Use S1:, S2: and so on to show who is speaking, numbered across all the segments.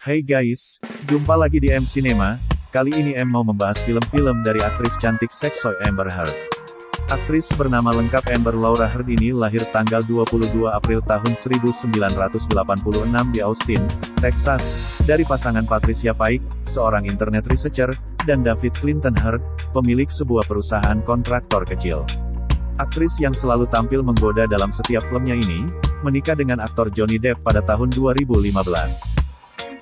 S1: Hey guys, jumpa lagi di M Cinema. Kali ini M mau membahas film-film dari aktris cantik seksoy Amber Heard. Aktris bernama lengkap Amber Laura Heard ini lahir tanggal 22 April tahun 1986 di Austin, Texas, dari pasangan Patricia Paik, seorang internet researcher, dan David Clinton Heard, pemilik sebuah perusahaan kontraktor kecil. Aktris yang selalu tampil menggoda dalam setiap filmnya ini, menikah dengan aktor Johnny Depp pada tahun 2015.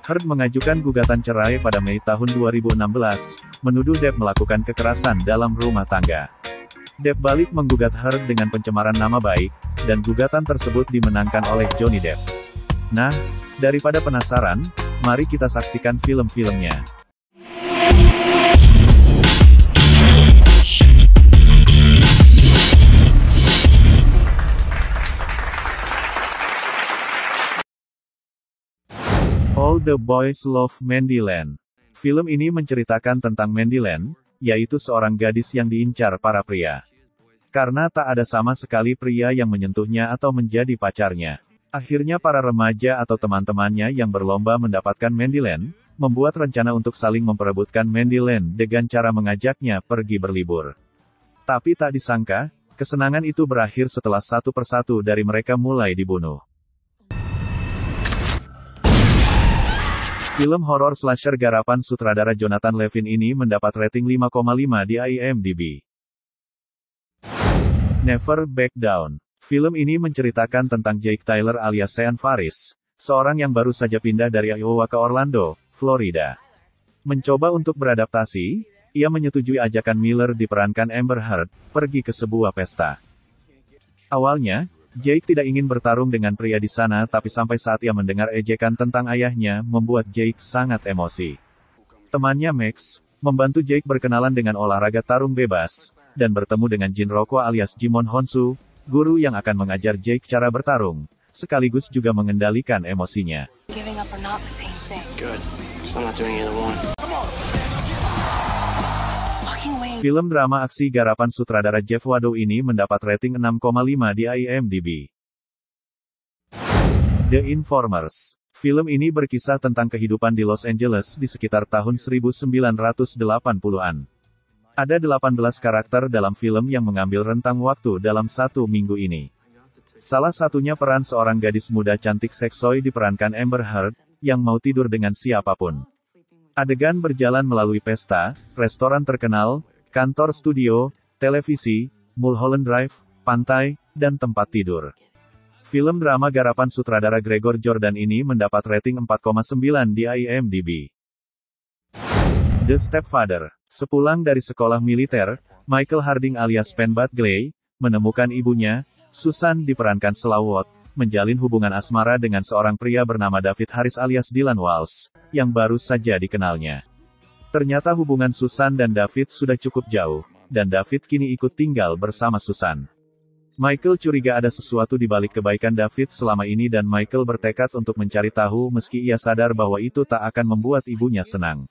S1: Heard mengajukan gugatan cerai pada Mei tahun 2016, menuduh Depp melakukan kekerasan dalam rumah tangga. Depp balik menggugat Heard dengan pencemaran nama baik, dan gugatan tersebut dimenangkan oleh Johnny Depp. Nah, daripada penasaran, mari kita saksikan film-filmnya. All the Boys Love Mandyland. Film ini menceritakan tentang Mandyland, yaitu seorang gadis yang diincar para pria. Karena tak ada sama sekali pria yang menyentuhnya atau menjadi pacarnya. Akhirnya para remaja atau teman-temannya yang berlomba mendapatkan Mandyland, membuat rencana untuk saling memperebutkan Mandyland dengan cara mengajaknya pergi berlibur. Tapi tak disangka, kesenangan itu berakhir setelah satu persatu dari mereka mulai dibunuh. Film horor slasher garapan sutradara Jonathan Levin ini mendapat rating 5,5 di IMDb. Never Back Down. Film ini menceritakan tentang Jake Tyler alias Sean Faris, seorang yang baru saja pindah dari Iowa ke Orlando, Florida. Mencoba untuk beradaptasi, ia menyetujui ajakan Miller diperankan Amber Heard, pergi ke sebuah pesta. Awalnya, Jake tidak ingin bertarung dengan pria di sana tapi sampai saat ia mendengar ejekan tentang ayahnya, membuat Jake sangat emosi. Temannya Max, membantu Jake berkenalan dengan olahraga tarung bebas, dan bertemu dengan Jin Rokwa alias Jimon Honsu, guru yang akan mengajar Jake cara bertarung, sekaligus juga mengendalikan emosinya. Film drama aksi garapan sutradara Jeff Wadow ini mendapat rating 6,5 di IMDb. The Informers. Film ini berkisah tentang kehidupan di Los Angeles di sekitar tahun 1980-an. Ada 18 karakter dalam film yang mengambil rentang waktu dalam 1 minggu ini. Salah satunya peran seorang gadis muda cantik seksoy diperankan Amber Heard, yang mau tidur dengan siapapun. Adegan berjalan melalui pesta, restoran terkenal, kantor studio, televisi, Mulholland Drive, pantai, dan tempat tidur. Film drama garapan sutradara Gregor Jordan ini mendapat rating 4,9 di IMDb. The Stepfather. Sepulang dari sekolah militer, Michael Harding alias Penn Badgley, menemukan ibunya, Susan diperankan Selawat, menjalin hubungan asmara dengan seorang pria bernama David Harris alias Dylan Walsh, yang baru saja dikenalnya. Ternyata hubungan Susan dan David sudah cukup jauh, dan David kini ikut tinggal bersama Susan. Michael curiga ada sesuatu di balik kebaikan David selama ini dan Michael bertekad untuk mencari tahu meski ia sadar bahwa itu tak akan membuat ibunya senang.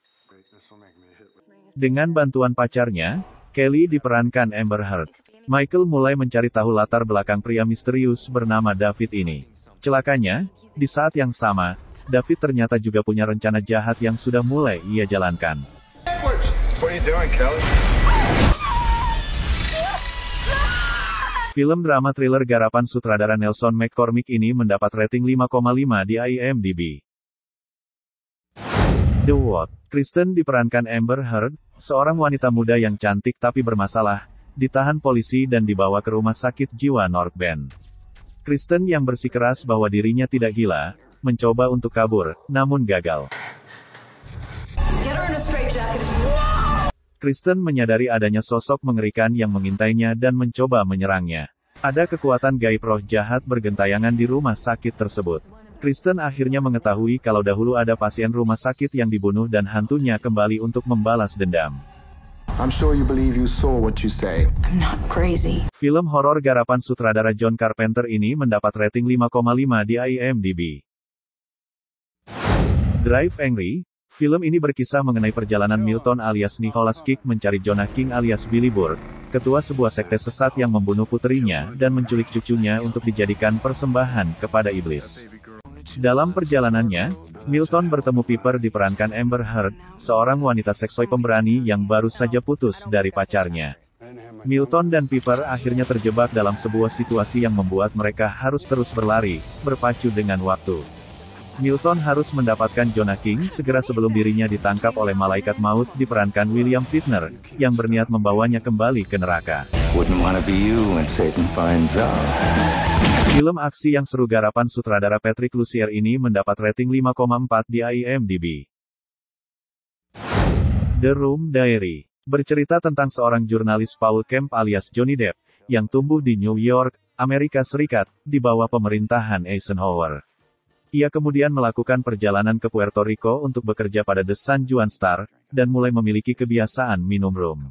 S1: Dengan bantuan pacarnya, Kelly diperankan Amber Heard, Michael mulai mencari tahu latar belakang pria misterius bernama David ini. Celakanya, di saat yang sama, David ternyata juga punya rencana jahat yang sudah mulai ia jalankan. Film drama thriller garapan sutradara Nelson McCormick ini mendapat rating 5,5 di IMDb. The What. Kristen diperankan Amber Heard, seorang wanita muda yang cantik tapi bermasalah, ditahan polisi dan dibawa ke rumah sakit jiwa North Bend. Kristen yang bersikeras bahwa dirinya tidak gila, mencoba untuk kabur, namun gagal. Kristen menyadari adanya sosok mengerikan yang mengintainya dan mencoba menyerangnya. Ada kekuatan gaib roh jahat bergentayangan di rumah sakit tersebut. Kristen akhirnya mengetahui kalau dahulu ada pasien rumah sakit yang dibunuh dan hantunya kembali untuk membalas dendam.
S2: I'm sure you believe you saw what you say.
S3: I'm not crazy.
S1: Film horor garapan sutradara John Carpenter ini mendapat rating 5,5 di IMDb. Drive Angry. Film ini berkisah mengenai perjalanan Milton alias Nicholas Kick mencari Jonah King alias Billy Burke, ketua sebuah sekte sesat yang membunuh putrinya dan menculik cucunya untuk dijadikan persembahan kepada iblis. Dalam perjalanannya, Milton bertemu Piper diperankan Amber Heard, seorang wanita seksoi pemberani yang baru saja putus dari pacarnya. Milton dan Piper akhirnya terjebak dalam sebuah situasi yang membuat mereka harus terus berlari, berpacu dengan waktu. Milton harus mendapatkan Jonah King segera sebelum dirinya ditangkap oleh malaikat maut diperankan William Fichtner, yang berniat membawanya kembali ke neraka. Film aksi yang seru garapan sutradara Patrick Lussier ini mendapat rating 5,4 di IMDb. The Room Diary bercerita tentang seorang jurnalis Paul Kemp alias Johnny Depp, yang tumbuh di New York, Amerika Serikat, di bawah pemerintahan Eisenhower. Ia kemudian melakukan perjalanan ke Puerto Rico untuk bekerja pada The San Juan Star, dan mulai memiliki kebiasaan minum rum.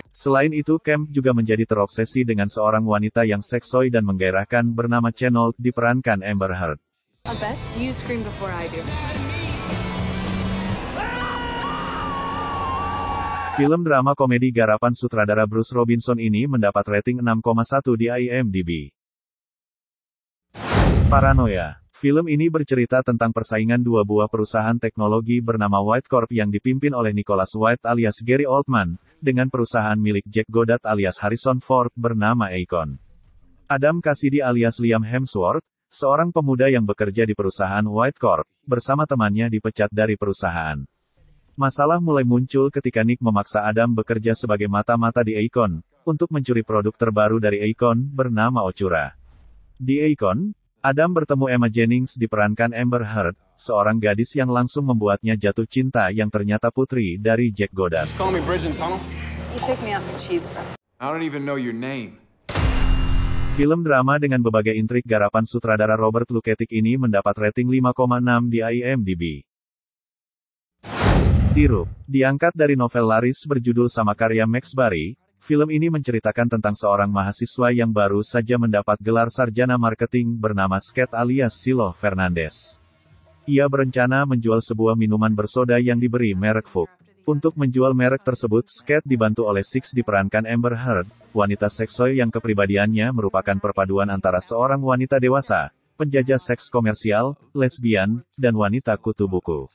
S1: Selain itu, Kemp juga menjadi terobsesi dengan seorang wanita yang seksoi dan menggairahkan bernama Chenault diperankan Amber Heard. Film drama komedi garapan sutradara Bruce Robinson ini mendapat rating 6,1 di IMDb. Paranoia. Film ini bercerita tentang persaingan dua buah perusahaan teknologi bernama White Corp yang dipimpin oleh Nicholas White alias Gary Oldman, dengan perusahaan milik Jack Goddard alias Harrison Ford bernama Acon. Adam Cassidy alias Liam Hemsworth, seorang pemuda yang bekerja di perusahaan White Corp, bersama temannya dipecat dari perusahaan. Masalah mulai muncul ketika Nick memaksa Adam bekerja sebagai mata-mata di Acon, untuk mencuri produk terbaru dari Acon, bernama Ochura. Di Acon, Adam bertemu Emma Jennings diperankan Amber Heard, seorang gadis yang langsung membuatnya jatuh cinta yang ternyata putri dari Jack Goddard. Film drama dengan berbagai intrik garapan sutradara Robert Luketic ini mendapat rating 5,6 di IMDb. Sirup, diangkat dari novel laris berjudul sama karya Max Barry, film ini menceritakan tentang seorang mahasiswa yang baru saja mendapat gelar sarjana marketing bernama Scott alias Silo Fernandez. Ia berencana menjual sebuah minuman bersoda yang diberi merek Fuq. Untuk menjual merek tersebut, Scott dibantu oleh Six diperankan Amber Heard, wanita seksoi yang kepribadiannya merupakan perpaduan antara seorang wanita dewasa, penjajah seks komersial, lesbian, dan wanita kutu buku.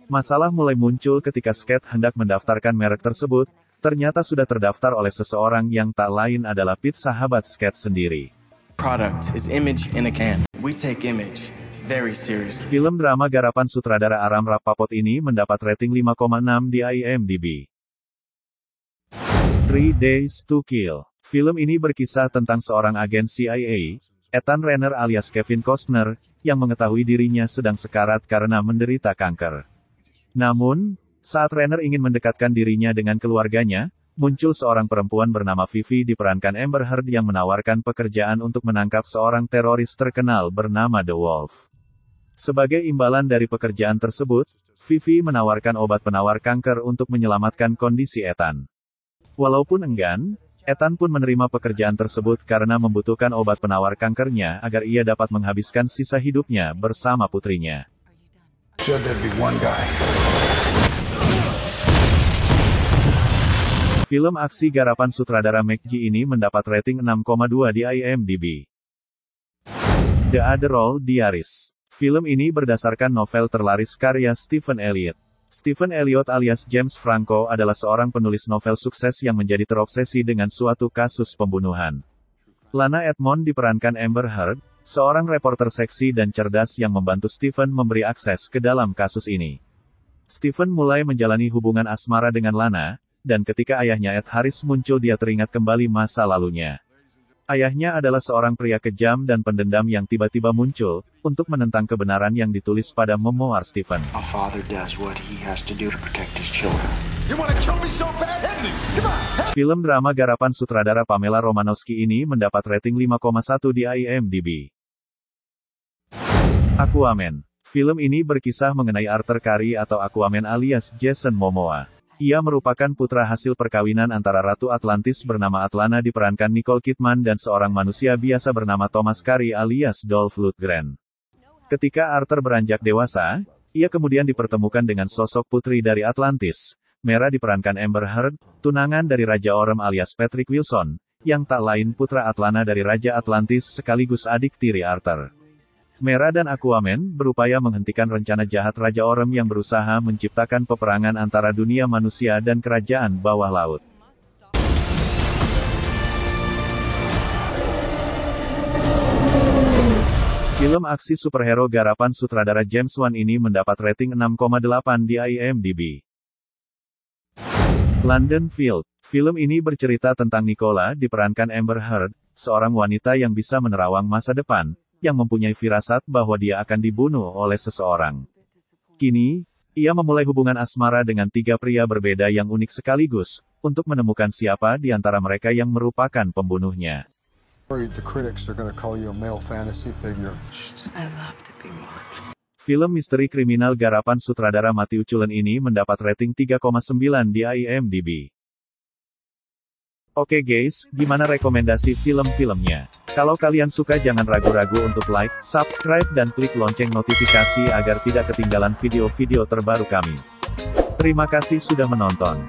S1: Masalah mulai muncul ketika Scott hendak mendaftarkan merek tersebut, ternyata sudah terdaftar oleh seseorang yang tak lain adalah Pete, sahabat Scott sendiri.
S3: Product is image in a can. We take image very seriously.
S1: Film drama garapan sutradara Aram Rapaport ini mendapat rating 5,6 di IMDb. 3 Days to Kill. Film ini berkisah tentang seorang agen CIA, Ethan Renner alias Kevin Costner, yang mengetahui dirinya sedang sekarat karena menderita kanker. Namun, saat Renner ingin mendekatkan dirinya dengan keluarganya, muncul seorang perempuan bernama Vivi diperankan Amber Heard yang menawarkan pekerjaan untuk menangkap seorang teroris terkenal bernama The Wolf. Sebagai imbalan dari pekerjaan tersebut, Vivi menawarkan obat penawar kanker untuk menyelamatkan kondisi Ethan. Walaupun enggan, Ethan pun menerima pekerjaan tersebut karena membutuhkan obat penawar kankernya agar ia dapat menghabiskan sisa hidupnya bersama putrinya. Film aksi garapan sutradara McG ini mendapat rating 6,2 di IMDb. The Other Roll Diaries. Film ini berdasarkan novel terlaris karya Stephen Elliott. Stephen Elliott alias James Franco adalah seorang penulis novel sukses yang menjadi terobsesi dengan suatu kasus pembunuhan. Lana Edmond diperankan Amber Heard, seorang reporter seksi dan cerdas yang membantu Stephen memberi akses ke dalam kasus ini. Stephen mulai menjalani hubungan asmara dengan Lana, dan ketika ayahnya Ed Harris muncul dia teringat kembali masa lalunya. Ayahnya adalah seorang pria kejam dan pendendam yang tiba-tiba muncul, untuk menentang kebenaran yang ditulis pada memoir Stephen. Film drama garapan sutradara Pamela Romanowski ini mendapat rating 5,1 di IMDb. Aquaman. Film ini berkisah mengenai Arthur Curry atau Aquaman alias Jason Momoa. Ia merupakan putra hasil perkawinan antara Ratu Atlantis bernama Atlana diperankan Nicole Kidman dan seorang manusia biasa bernama Thomas Curry alias Dolph Lundgren. Ketika Arthur beranjak dewasa, ia kemudian dipertemukan dengan sosok putri dari Atlantis, Mera diperankan Amber Heard, tunangan dari Raja Orem alias Patrick Wilson, yang tak lain putra Atlana dari Raja Atlantis sekaligus adik tiri Arthur. Mera dan Aquaman berupaya menghentikan rencana jahat Raja Orem yang berusaha menciptakan peperangan antara dunia manusia dan kerajaan bawah laut. Film aksi superhero garapan sutradara James Wan ini mendapat rating 6,8 di IMDb. London Field. Film ini bercerita tentang Nicola diperankan Amber Heard, seorang wanita yang bisa menerawang masa depan, yang mempunyai firasat bahwa dia akan dibunuh oleh seseorang. Kini, ia memulai hubungan asmara dengan 3 pria berbeda yang unik sekaligus, untuk menemukan siapa di antara mereka yang merupakan pembunuhnya.
S2: The critics are gonna call you a male fantasy figure.
S4: I love to be watched.
S1: Film misteri kriminal garapan sutradara Matthew Cullen ini mendapat rating 3,9 di IMDb. Oke guys, gimana rekomendasi film-filmnya? Kalau kalian suka jangan ragu-ragu untuk like, subscribe dan klik lonceng notifikasi agar tidak ketinggalan video-video terbaru kami. Terima kasih sudah menonton.